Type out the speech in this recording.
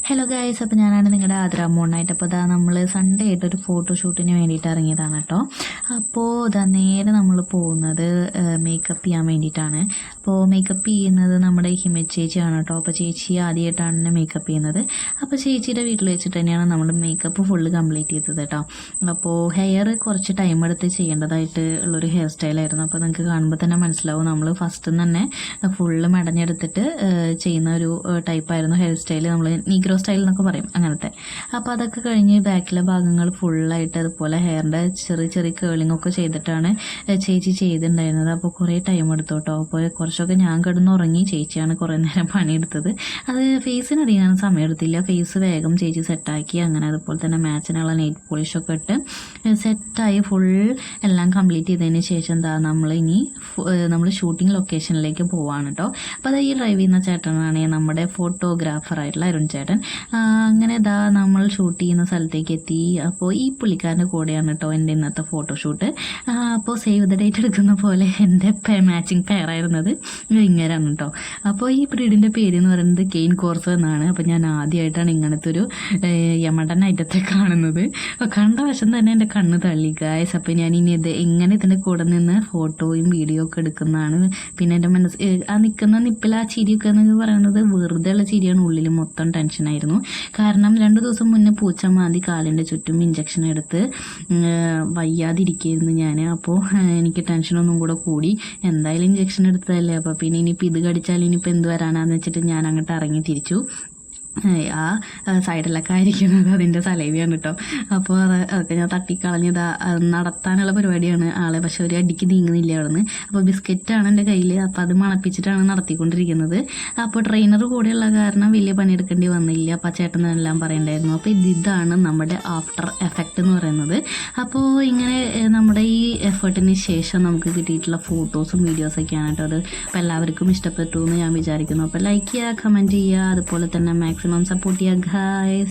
Hello guys, അപ്പോൾ ഞാനാണ് നിങ്ങളുടെ ആദ്രാമോണായിട്ട്. അപ്പോൾ ഇതാ നമ്മൾ സൺഡേ ആയിട്ടൊരു ഫോട്ടോഷൂട്ടിന് വേണ്ടിയിട്ട് ഇറങ്ങിയതാണ് കേട്ടോ. അപ്പോൾ ഇതാ നേരെ നമ്മൾ പോകുന്നത് മേക്കപ്പ് ചെയ്യാൻ വേണ്ടിയിട്ടാണ്. അപ്പോൾ മേക്കപ്പ് ചെയ്യുന്നത് നമ്മുടെ ഹിമ ചേച്ചിയാണ് കേട്ടോ. അപ്പോൾ ചേച്ചി ആദ്യമായിട്ടാണ് എന്നെ മേക്കപ്പ് ചെയ്യുന്നത്. അപ്പോൾ ചേച്ചിയുടെ വീട്ടിൽ വെച്ചിട്ട് തന്നെയാണ് നമ്മൾ മേക്കപ്പ് ഫുള്ള് കംപ്ലീറ്റ് ചെയ്തത് കേട്ടോ. അപ്പോൾ ഹെയർ കുറച്ച് ടൈം എടുത്ത് ചെയ്യേണ്ടതായിട്ട് ഉള്ളൊരു ഹെയർ സ്റ്റൈലായിരുന്നു. അപ്പോൾ നിങ്ങൾക്ക് കാണുമ്പോൾ തന്നെ മനസ്സിലാവും, നമ്മൾ ഫസ്റ്റ് തന്നെ ഫുള്ള് മെടഞ്ഞെടുത്തിട്ട് ചെയ്യുന്ന ഒരു ടൈപ്പായിരുന്നു ഹെയർ സ്റ്റൈൽ. നമ്മൾ നീഗ്രോ സ്റ്റൈൽ എന്നൊക്കെ പറയും, അങ്ങനത്തെ. അപ്പോൾ അതൊക്കെ കഴിഞ്ഞ് ബാക്കിലെ ഭാഗങ്ങൾ ഫുള്ളായിട്ട് അതുപോലെ ഹെയറിൻ്റെ ചെറിയ ചെറിയ കേളിംഗ് ഒക്കെ ചെയ്തിട്ടാണ് ചേച്ചി ചെയ്തിട്ടുണ്ടായിരുന്നത്. അപ്പോൾ കുറേ ടൈം എടുത്തു കേട്ടോ. അപ്പോൾ കുറച്ചൊക്കെ ഞാൻ കിടന്നുറങ്ങി, ചേച്ചിയാണ് കുറേ നേരം പണിയെടുത്തത്. അത് ഫേസിനധികം സമയം എടുത്തില്ല. ഫേസ് വേഗം ചേച്ചി സെറ്റാക്കി. അങ്ങനെ അതുപോലെ തന്നെ മാച്ചിനുള്ള നെയിൽ പോളിഷൊക്കെ ഇട്ട് സെറ്റായി ഫുൾ എല്ലാം കംപ്ലീറ്റ് ചെയ്തതിന് ശേഷം എന്താ നമ്മൾ ഷൂട്ടിംഗ് ലൊക്കേഷനിലേക്ക് പോവാണ് കേട്ടോ. അപ്പോൾ അത് ഈ ഡ്രൈവ് ചെയ്യുന്ന ചേട്ടനാണ് നമ്മുടെ ഫോട്ടോഗ്രാഫറായിട്ടുള്ള അരുൺ ചേട്ടൻ. അങ്ങനെ നമ്മൾ ഷൂട്ട് ചെയ്യുന്ന സ്ഥലത്തേക്ക് എത്തി. അപ്പോൾ ഈ പുള്ളിക്കാരൻ്റെ കൂടെയാണ് കേട്ടോ എൻ്റെ ഇന്നത്തെ ഫോട്ടോഷൂട്ട്. അപ്പോൾ സേവ് ദ ഡേറ്റ് എടുക്കുന്ന പോലെ എൻ്റെ മാച്ചിങ് പെയറായിരുന്നത് ഇങ്ങനെയാണ് കേട്ടോ. അപ്പോൾ ഈ ബ്രീഡിൻ്റെ പേര് എന്ന് പറയുന്നത് കെയിൻ കോർസോ എന്നാണ്. അപ്പോൾ ഞാൻ ആദ്യമായിട്ടാണ് ഇങ്ങനത്തെ ഒരു യമണ്ടൻ ഐറ്റത്തെ കാണുന്നത്. അപ്പോൾ കണ്ട വശം തന്നെ എൻ്റെ കണ്ണ് തള്ളി ഗായ്സ്. അപ്പോൾ ഞാൻ ഇനി എങ്ങനെ ഇതിൻ്റെ കൂടെ നിന്ന് ഫോട്ടോയും വീഡിയോ ഒക്കെ എടുക്കുന്നതാണ്. പിന്നെ എൻ്റെ ആ നിൽക്കുന്ന നിപ്പിൽ ആ ചിരിയൊക്കെ എന്ന് പറയുന്നത് വെറുതെ ഉള്ള ചിരിയാണ്. ഉള്ളിൽ മൊത്തം ടെൻഷനായിരുന്നു. കാരണം 2 ദിവസം മുന്നേ പൂച്ച മാന്തി കാലിൻ്റെ ചുറ്റും ഇഞ്ചക്ഷൻ എടുത്ത് വയ്യാതിരിക്കുകയായിരുന്നു ഞാൻ. അപ്പോൾ എനിക്ക് ടെൻഷനൊന്നും കൂടെ കൂടി. എന്തായാലും ഇഞ്ചക്ഷൻ എടുത്തതല്ലേ, അപ്പോൾ പിന്നെ ഇനിയിപ്പോൾ ഇത് കടിച്ചാൽ ഇനിയിപ്പോൾ എന്ത് വരാനാന്ന് വെച്ചിട്ട് ഞാൻ അങ്ങോട്ട് ഇറങ്ങി തിരിച്ചു. ആ സൈഡിലൊക്കെ ആയിരിക്കുന്നത് അതിൻ്റെ സലൈവയാണ് കേട്ടോ. അപ്പോൾ അതൊക്കെ ഞാൻ തട്ടിക്കളഞ്ഞത് നടത്താനുള്ള പരിപാടിയാണ് ആളെ. പക്ഷെ ഒരു അടിക്ക് നീങ്ങുന്നില്ല അവിടെ നിന്ന്. അപ്പോൾ ബിസ്ക്കറ്റാണ് എൻ്റെ കയ്യിൽ. അപ്പോൾ അത് മണപ്പിച്ചിട്ടാണ് നടത്തിക്കൊണ്ടിരിക്കുന്നത്. അപ്പോൾ ട്രെയിനർ കൂടെയുള്ള കാരണം വലിയ പണിയെടുക്കേണ്ടി വന്നില്ല. അപ്പോൾ ചേട്ടനെല്ലാം പറയണ്ടായിരുന്നു. അപ്പോൾ ഇതാണ് നമ്മുടെ ആഫ്റ്റർ എഫക്റ്റ് എന്ന് പറയുന്നത്. അപ്പോൾ ഇങ്ങനെ നമ്മുടെ ഈ എഫേർട്ടിന് ശേഷം നമുക്ക് കിട്ടിയിട്ടുള്ള ഫോട്ടോസും വീഡിയോസൊക്കെയാണ് കേട്ടോ അത്. അപ്പോൾ എല്ലാവർക്കും ഇഷ്ടപ്പെട്ടു എന്ന് ഞാൻ വിചാരിക്കുന്നു. അപ്പോൾ ലൈക്ക് ചെയ്യുക, കമൻറ്റ് ചെയ്യുക, അതുപോലെ തന്നെ മാക്സിമം സപ്പോർട്ട് ചെയ്യുക ഗൈസ്.